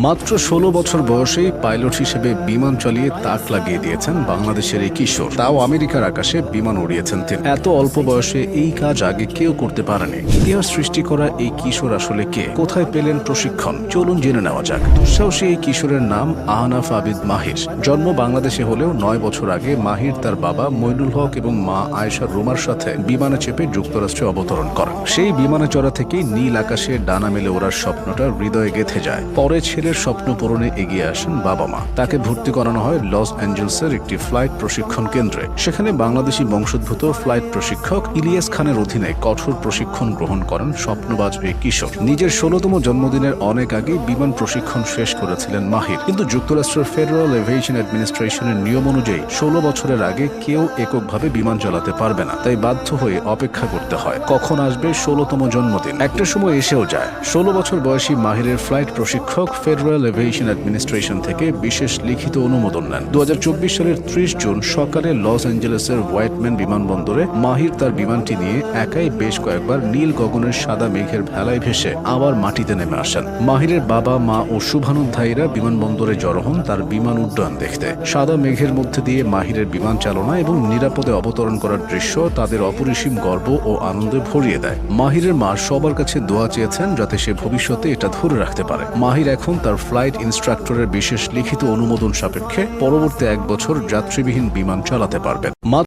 মাত্র ১৬ বছর বয়সেই পাইলট হিসেবে বিমান চালিয়ে তাক লাগিয়ে দিয়েছেন বাংলাদেশের এই কিশোর। তাও আমেরিকার আকাশে বিমান উড়িয়েছেন তিনি। এত অল্প বয়সে এই কাজ আগে কেউ করতে পারেনি। ইতিহাস সৃষ্টি করা এই কিশোর আসলে কে, কোথায় পেলেন প্রশিক্ষণ, চলুন জেনে নেওয়া যাক। দুঃসাহসী এই কিশোরের নাম আহনাফ আবিদ মাহির। জন্ম বাংলাদেশে হলেও ৯ বছর আগে মাহির তার বাবা মইনুল হক এবং মা আয়েশা রুমার সাথে বিমানে চেপে যুক্তরাষ্ট্রে অবতরণ করেন। সেই বিমানে চড়া থেকেই নীল আকাশে ডানা মেলে ওড়ার স্বপ্নটা হৃদয়ে গেঁথে যায়। পরে ছেলের স্বপ্ন পূরণে এগিয়ে আসেন বাবা মা। তাকে ভর্তি করানো হয় লস অ্যাঞ্জেলসের একটি ফ্লাইট প্রশিক্ষণ কেন্দ্রে। সেখানে বাংলাদেশি বংশোদ্ভূত ফ্লাইট প্রশিক্ষক ইলিয়াস খানের অধীনে কঠোর প্রশিক্ষণ গ্রহণ করেন স্বপ্নবাজ এই কিশোর। নিজের ১৬তম জন্মদিনের অনেক আগে বিমান প্রশিক্ষণ শেষ করেছিলেন মাহির। কিন্তু যুক্তরাষ্ট্রের ফেডারেল এভিয়েশন অ্যাডমিনিস্ট্রেশনের নিয়ম অনুযায়ী ১৬ বছরের আগে কেউ এককভাবে বিমান চালাতে পারবে না। তাই বাধ্য হয়ে অপেক্ষা করতে হয় কখন আসবে ১৬তম জন্মদিন। একটা সময় এসেও যায়। ১৬ বছর বয়সী মাহিরের ফ্লাইট প্রশিক্ষক ফেডারেল এভিয়েশন অ্যাডমিনিস্ট্রেশন থেকে বিশেষ লিখিত অনুমোদন নেন। ২০২৪ সালের ৩০ জুন সকালে লস অ্যাঞ্জেলেসের হোয়াইটম্যান বিমানবন্দরে মাহির তার বিমানটি নিয়ে একাই বেশ কয়েকবার নীল গগনের সাদা মেঘের ভেলায় ভেসে আবার মাটিতে নেমে আসেন। মাহিরের বাবা মা ও শুভানুধ্যায়ীরা বিমানবন্দরে জড়ো হন তার বিমান উড্ডয়ন দেখতে। সাদা মেঘের মধ্যে দিয়ে মাহিরের বিমান চালনা এবং নিরাপদে অবতরণ করার দৃশ্য তাদের অপরিসীম গর্ব ও আনন্দে ভরিয়ে দেয়। মাহিরের মা সবার কাছে দোয়া চেয়েছেন যাতে সে ভবিষ্যতে এটা ধরে রাখতে পারে। মাহির এখন তার ফ্লাইট ইনস্ট্রাক্টরের বিশেষ লিখিত অনুমোদন সাপেক্ষে পরবর্তী ১ বছর যাত্রীবিহীন বিমান চালাতে পারবেন। মাত্র